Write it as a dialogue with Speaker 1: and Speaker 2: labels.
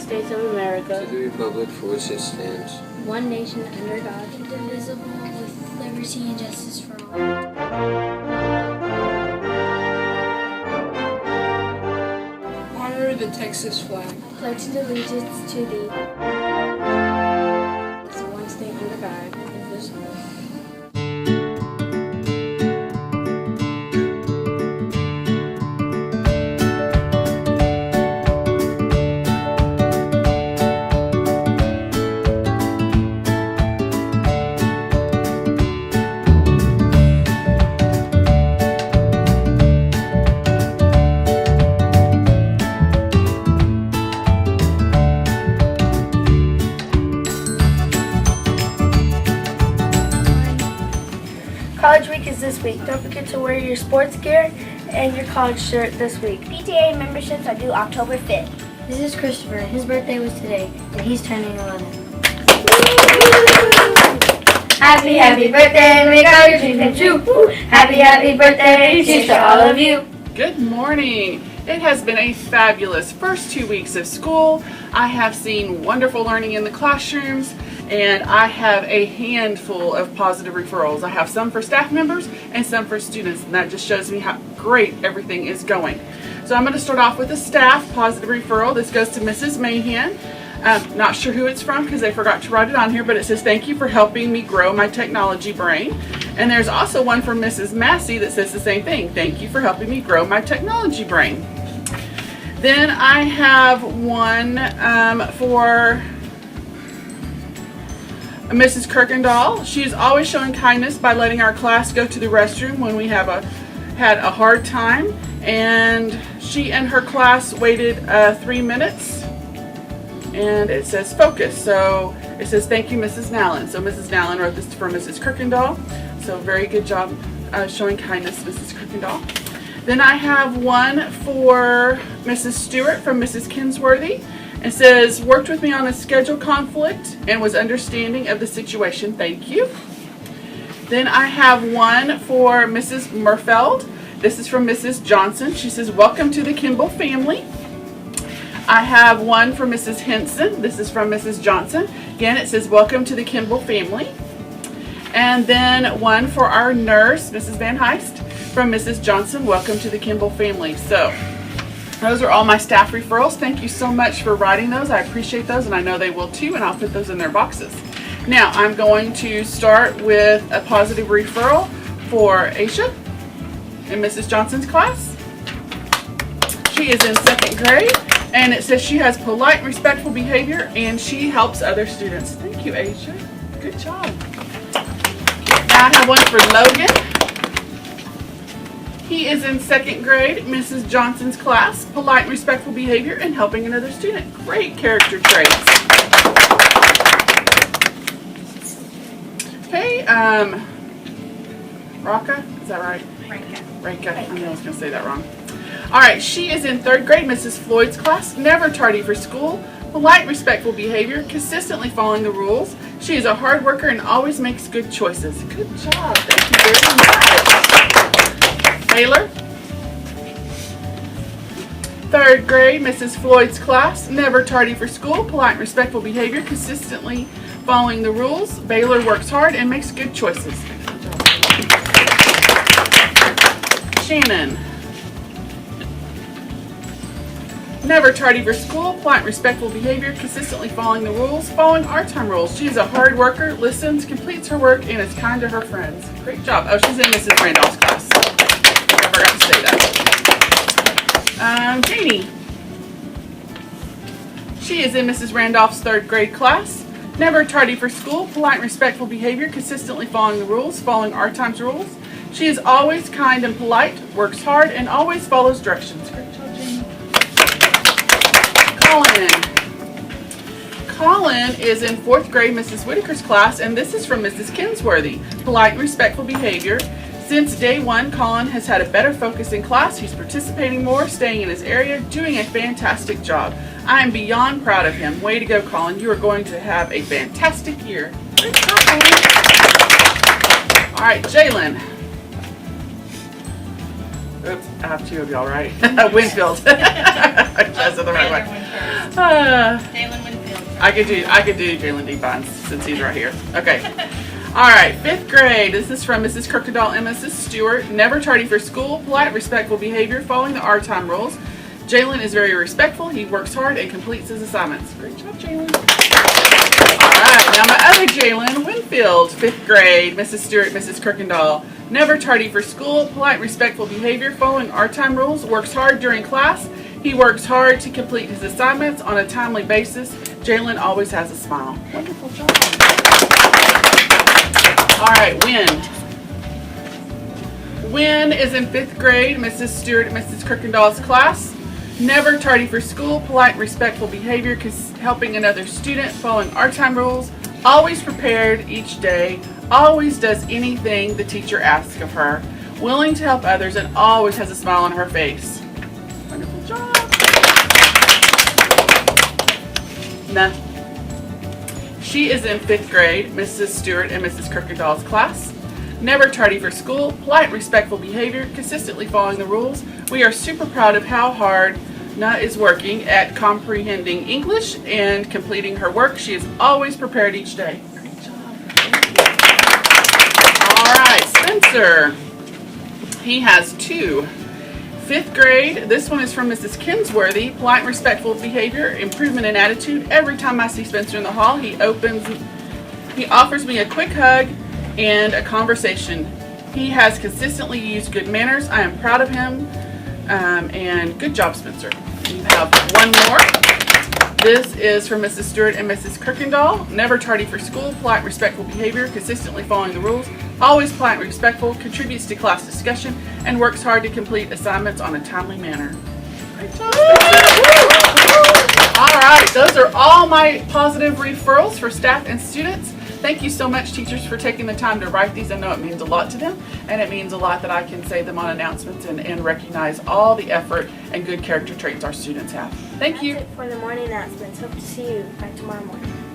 Speaker 1: States of America,
Speaker 2: to the republic for which it stands,
Speaker 1: one nation under God,
Speaker 3: indivisible, with liberty and justice for all.
Speaker 4: Honor the Texas flag.
Speaker 1: pledge allegiance to thee. As one state under God, indivisible.
Speaker 5: College week is this week. Don't forget to wear your sports gear and your college shirt this week.
Speaker 6: PTA memberships are due October 5th.
Speaker 1: This is Christopher. His birthday was today, and he's turning 11.
Speaker 5: Happy, happy birthday, may God your dreams come true. Happy birthday, cheers to all of you.
Speaker 4: Good morning. It has been a fabulous first 2 weeks of school. I have seen wonderful learning in the classrooms, and I have a handful of positive referrals. I have some for staff members and some for students, and that just shows me how great everything is going. So I'm going to start off with a staff positive referral. This goes to Mrs. Mahan. Not sure who it's from because I forgot to write it on here, but it says, "Thank you for helping me grow my technology brain." And there's also one from Mrs. Massey that says the same thing. "Thank you for helping me grow my technology brain." Then I have one for Mrs. Kirkendall. She is always showing kindness by letting our class go to the restroom when we had a hard time. And she and her class waited 3 minutes. And it says focus. So it says, "Thank you, Mrs. Nallen." So Mrs. Nallen wrote this for Mrs. Kirkendall. So very good job showing kindness, Mrs. Kirkendall. Then I have one for Mrs. Stewart from Mrs. Kinsworthy. It says, "Worked with me on a schedule conflict and was understanding of the situation. Thank you." Then I have one for Mrs. Murfeld. This is from Mrs. Johnson. She says, "Welcome to the Kimball family." I have one for Mrs. Henson. This is from Mrs. Johnson. Again, it says, "Welcome to the Kimball family." And then one for our nurse, Mrs. Van Heist, from Mrs. Johnson. "Welcome to the Kimball family." So those are all my staff referrals. Thank you so much for writing those. I appreciate those, and I know they will too, and I'll put those in their boxes. Now, I'm going to start with a positive referral for Aisha in Mrs. Johnson's class. She is in 2nd grade, and it says she has polite and respectful behavior, and she helps other students. Thank you, Aisha. Good job. Now I have one for Logan. He is in 2nd grade, Mrs. Johnson's class, polite and respectful behavior, and helping another student. Great character traits. Okay, Raka, is that right? Ranka. I knew I was going to say that wrong. All right, she is in 3rd grade, Mrs. Floyd's class, never tardy for school, polite and respectful behavior, consistently following the rules. She is a hard worker and always makes good choices. Good job. Thank you very much. Taylor. 3rd grade, Mrs. Floyd's class, never tardy for school, polite and respectful behavior, consistently following the rules. Baylor works hard and makes good choices. Shannon. Never tardy for school, polite and respectful behavior, consistently following the rules, following our time rules. She is a hard worker, listens, completes her work, and is kind to her friends. Great job. Oh, she's in Mrs. Randolph's class. I forgot to say that. Janie. She is in Mrs. Randolph's 3rd grade class. Never tardy for school, polite and respectful behavior, consistently following the rules, following our time's rules. She is always kind and polite, works hard, and always follows directions. Great job, Janie. Colin is in 4th grade, Mrs. Whitaker's class, and this is from Mrs. Kinsworthy. Polite and respectful behavior. Since day one, Colin has had a better focus in class. He's participating more, staying in his area, doing a fantastic job. I am beyond proud of him. Way to go, Colin. You are going to have a fantastic year. Good job, Colin. All right, Jalen. Oops, I have 2 of y'all, right? Winfield. I said the right way.
Speaker 7: Jalen Winfield.
Speaker 4: I could do Jalen Devines since he's right here. Okay. All right, 5th grade. This is from Mrs. Kirkendall and Mrs. Stewart. Never tardy for school, polite, respectful behavior, following the our time rules. Jalen is very respectful. He works hard and completes his assignments. Great job, Jalen. All right, now my other Jalen Winfield, 5th grade. Mrs. Stewart, Mrs. Kirkendall. Never tardy for school, polite, respectful behavior, following our time rules, works hard during class. He works hard to complete his assignments on a timely basis. Jalen always has a smile. Wonderful job. All right, Wynn is in 5th grade, Mrs. Stewart and Mrs. Kirkendall's class. Never tardy for school, polite, respectful behavior, helping another student, following our time rules, always prepared each day, always does anything the teacher asks of her, willing to help others, and always has a smile on her face. Wonderful job. She is in 5th grade, Mrs. Stewart and Mrs. Kirkendall's class. Never tardy for school, polite, respectful behavior, consistently following the rules. We are super proud of how hard Na is working at comprehending English and completing her work. She is always prepared each day. Great job. All right, Spencer. He has 2. 5th grade. This one is from Mrs. Kinsworthy. Polite, respectful behavior, improvement in attitude. Every time I see Spencer in the hall, he offers me a quick hug and a conversation. He has consistently used good manners. I am proud of him. And good job, Spencer. We have one more. This is from Mrs. Stewart and Mrs. Kirkendall. Never tardy for school, polite, respectful behavior, consistently following the rules, always polite and respectful, contributes to class discussion, and works hard to complete assignments on a timely manner. Great job, Spencer. All right, those are all my positive referrals for staff and students. Thank you so much, teachers, for taking the time to write these. I know it means a lot to them, and it means a lot that I can say them on announcements and recognize all the effort and good character traits our students have. Thank you.
Speaker 5: That's it for the morning announcements. Hope to see you by tomorrow morning.